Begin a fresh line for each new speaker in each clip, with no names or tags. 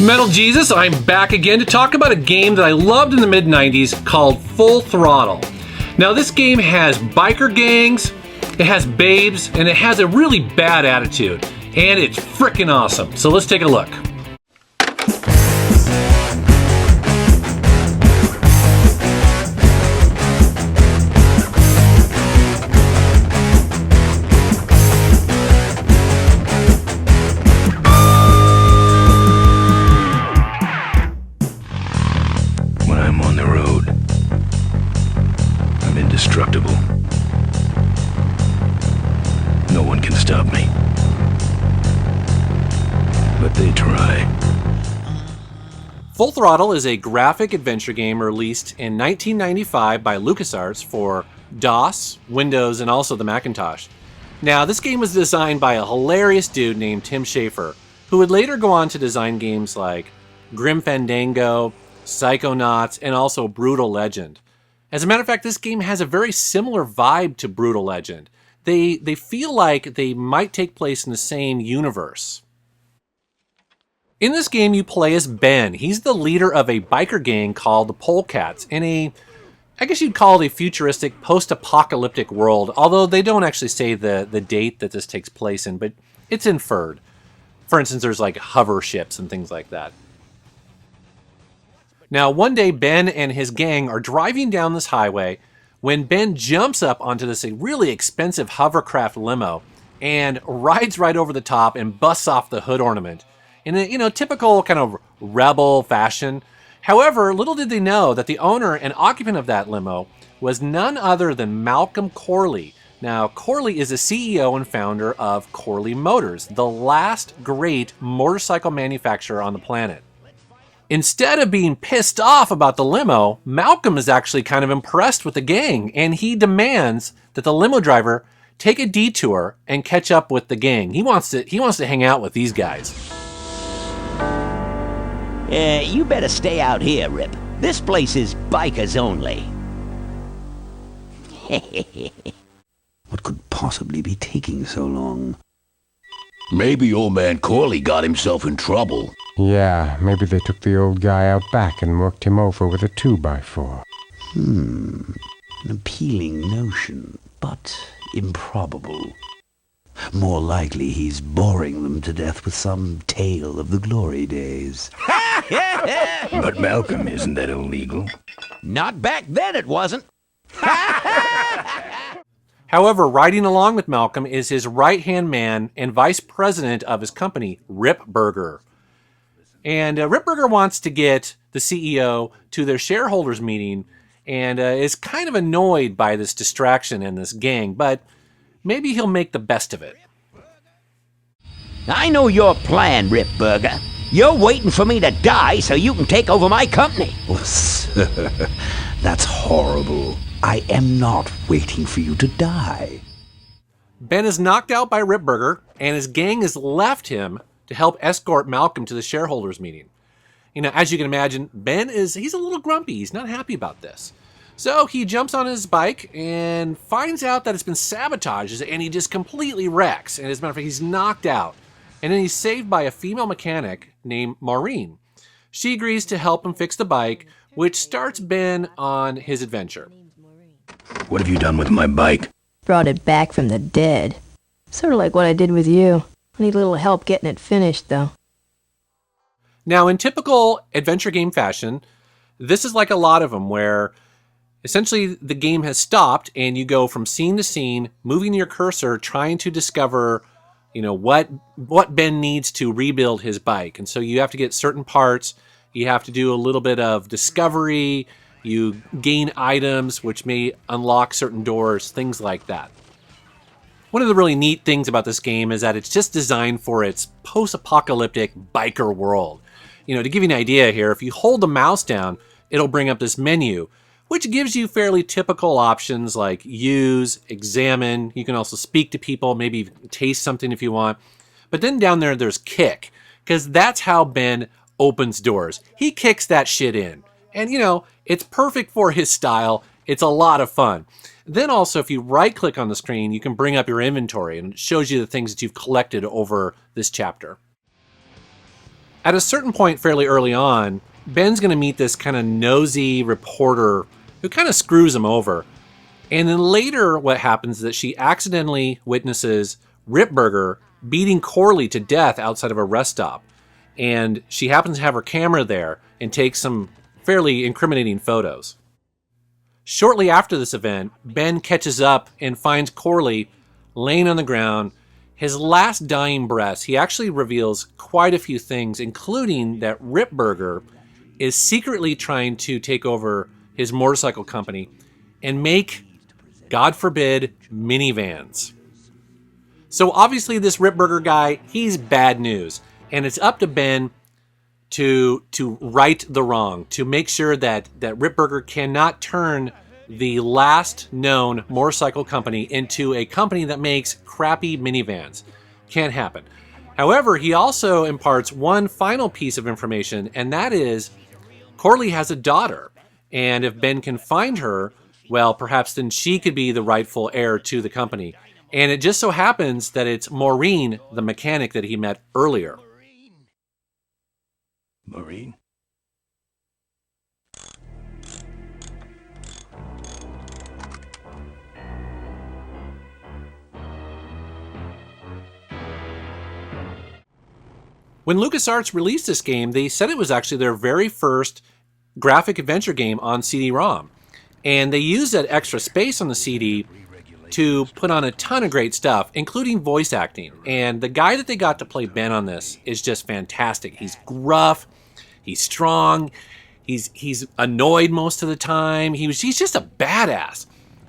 Metal Jesus, I'm back again to talk about a game that I loved in the mid-90s called Full Throttle. Now this game has biker gangs, it has babes, and it has a really bad attitude. And it's frickin' awesome. So let's take a look.
When I'm on the road, I'm indestructible. No one can stop me. But they try.
Full Throttle is a graphic adventure game released in 1995 by LucasArts for DOS, Windows, and also the Macintosh. Now, this game was designed by a hilarious dude named Tim Schafer, who would later go on to design games like Grim Fandango, Psychonauts, and also Brütal Legend. As a matter of fact, this game has a very similar vibe to Brütal Legend. They feel like they might take place in the same universe. In this game, you play as Ben. He's the leader of a biker gang called the Polecats in I guess you'd call it a futuristic, post-apocalyptic world, although they don't actually say the date that this takes place in, but it's inferred. For instance, there's like hover ships and things like that. Now, one day, Ben and his gang are driving down this highway when Ben jumps up onto this really expensive hovercraft limo and rides right over the top and busts off the hood ornament in a typical kind of rebel fashion. However, little did they know that the owner and occupant of that limo was none other than Malcolm Corley. Now, Corley is the CEO and founder of Corley Motors, the last great motorcycle manufacturer on the planet. Instead of being pissed off about the limo, Malcolm is actually kind of impressed with the gang, and he demands that the limo driver take a detour and catch up with the gang. He wants to hang out with these guys.
You better stay out here, Rip. This place is bikers only.
What could possibly be taking so long?
Maybe old man Corley got himself in trouble.
Yeah, maybe they took the old guy out back and worked him over with a 2x4.
An appealing notion, but improbable. More likely he's boring them to death with some tale of the glory days.
But Malcolm, isn't that illegal?
Not back then it wasn't.
However, riding along with Malcolm is his right-hand man and vice president of his company, Rip Burger. And Rip Burger wants to get the CEO to their shareholders meeting and is kind of annoyed by this distraction and this gang, but maybe he'll make the best of it.
I know your plan, Rip Burger. You're waiting for me to die so you can take over my company.
Oh, sir, that's horrible. I am not waiting for you to die.
Ben is knocked out by Rip Burger, and his gang has left him to help escort Malcolm to the shareholders meeting. As you can imagine, Ben he's a little grumpy. He's not happy about this. So he jumps on his bike and finds out that it's been sabotaged, and he just completely wrecks. And as a matter of fact, he's knocked out. And then he's saved by a female mechanic named Maureen. She agrees to help him fix the bike, which starts Ben on his adventure.
What have you done with my bike?
Brought it back from the dead. Sort of like what I did with you. I need a little help getting it finished, though.
Now, in typical adventure game fashion, this is like a lot of them, where essentially the game has stopped and you go from scene to scene, moving your cursor, trying to discover, what Ben needs to rebuild his bike. And so you have to get certain parts, you have to do a little bit of discovery, you gain items which may unlock certain doors, things like that. One of the really neat things about this game is that it's just designed for its post-apocalyptic biker world. To give you an idea here, if you hold the mouse down, it'll bring up this menu, which gives you fairly typical options like use, examine. You can also speak to people, maybe taste something if you want. But then down there's kick, because that's how Ben opens doors. He kicks that shit in. And, it's perfect for his style. It's a lot of fun. Then also, if you right-click on the screen, you can bring up your inventory, and it shows you the things that you've collected over this chapter. At a certain point fairly early on, Ben's going to meet this kind of nosy reporter who kind of screws him over. And then later what happens is that she accidentally witnesses Ripburger beating Corley to death outside of a rest stop. And she happens to have her camera there and takes some fairly incriminating photos. Shortly after this event, Ben catches up and finds Corley laying on the ground. His last dying breaths, he actually reveals quite a few things, including that Ripburger is secretly trying to take over his motorcycle company and make, God forbid, minivans. So obviously this Ripburger guy, he's bad news. And it's up to Ben to right the wrong, to make sure that Ripburger cannot turn the last known motorcycle company into a company that makes crappy minivans. Can't happen. However, he also imparts one final piece of information, and that is Corley has a daughter. And if Ben can find her, well, perhaps then she could be the rightful heir to the company. And it just so happens that it's Maureen, the mechanic that he met earlier.
Maureen?
When LucasArts released this game, they said it was actually their very first graphic adventure game on CD-ROM. And they used that extra space on the CD to put on a ton of great stuff, including voice acting. And the guy that they got to play Ben on this is just fantastic. He's gruff, he's strong, he's annoyed most of the time. He's just a badass.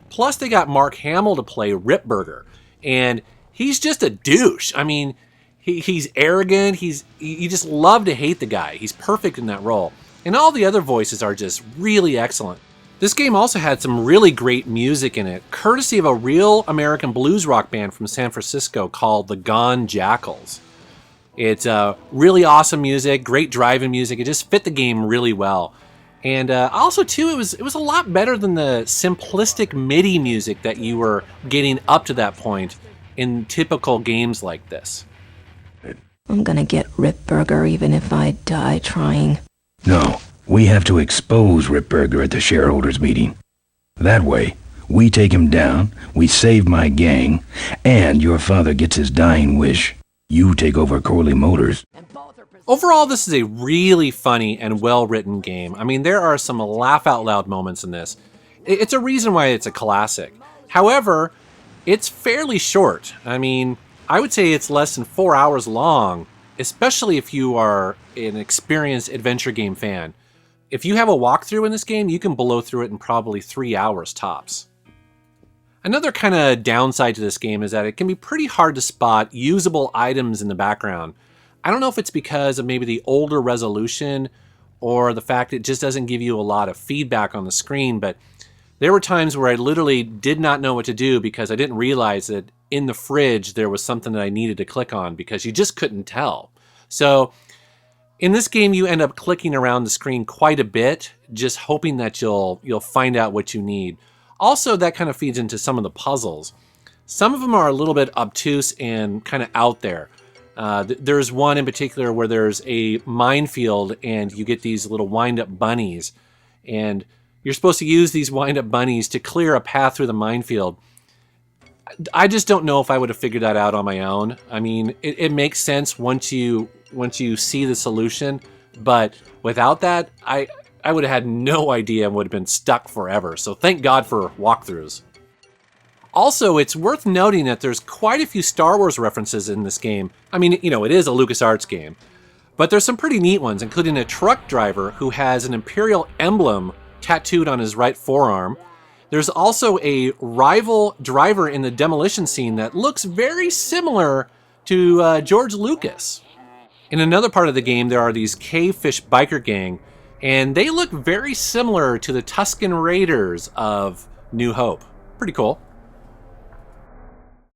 Plus they got Mark Hamill to play Ripburger, and he's just a douche. I mean, he's arrogant, you just love to hate the guy. He's perfect in that role. And all the other voices are just really excellent. This game also had some really great music in it, courtesy of a real American blues rock band from San Francisco called the Gone Jackals. It's really awesome music, great driving music. It just fit the game really well. And also, too, it was a lot better than the simplistic MIDI music that you were getting up to that point in typical games like this.
I'm gonna get Ripburger even if I die trying.
No, we have to expose Ripburger at the shareholders meeting. That way, we take him down, we save my gang, and your father gets his dying wish. You take over Corley Motors.
Overall, this is a really funny and well-written game. I mean, there are some laugh-out-loud moments in this. It's a reason why it's a classic. However, it's fairly short. I mean, I would say it's less than 4 hours long, especially if you are an experienced adventure game fan. If you have a walkthrough in this game, you can blow through it in probably 3 hours tops. Another kind of downside to this game is that it can be pretty hard to spot usable items in the background. I don't know if it's because of maybe the older resolution or the fact it just doesn't give you a lot of feedback on the screen, but there were times where I literally did not know what to do because I didn't realize that in the fridge there was something that I needed to click on because you just couldn't tell. So in this game you end up clicking around the screen quite a bit, just hoping that you'll find out what you need. Also, that kind of feeds into some of the puzzles. Some of them are a little bit obtuse and kind of out there. There's one in particular where there's a minefield and you get these little wind-up bunnies. And you're supposed to use these wind-up bunnies to clear a path through the minefield. I just don't know if I would have figured that out on my own. I mean, it makes sense once you see the solution. But without that, I would have had no idea and would have been stuck forever. So thank God for walkthroughs. Also, it's worth noting that there's quite a few Star Wars references in this game. I mean, you know, it is a LucasArts game. But there's some pretty neat ones, including a truck driver who has an Imperial emblem tattooed on his right forearm. There's also a rival driver in the demolition scene that looks very similar to George Lucas. In another part of the game, there are these cavefish biker gang, and they look very similar to the Tusken Raiders of New Hope. Pretty cool.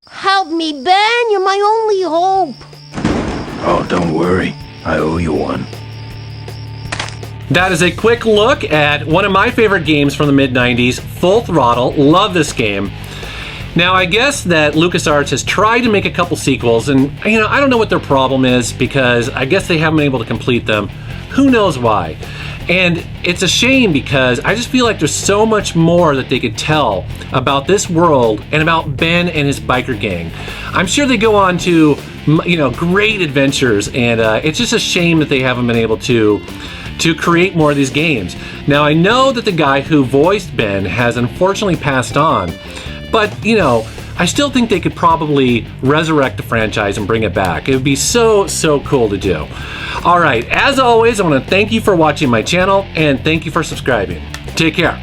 Help me, Ben! You're my only hope!
Oh, don't worry. I owe you one.
That is a quick look at one of my favorite games from the mid-90s, Full Throttle. Love this game. Now, I guess that LucasArts has tried to make a couple sequels, and I don't know what their problem is, because I guess they haven't been able to complete them. Who knows why? And it's a shame, because I just feel like there's so much more that they could tell about this world and about Ben and his biker gang. I'm sure they go on to, great adventures, and it's just a shame that they haven't been able to create more of these games. Now, I know that the guy who voiced Ben has unfortunately passed on, but, I still think they could probably resurrect the franchise and bring it back. It would be so, so cool to do. All right, as always, I want to thank you for watching my channel, and thank you for subscribing. Take care.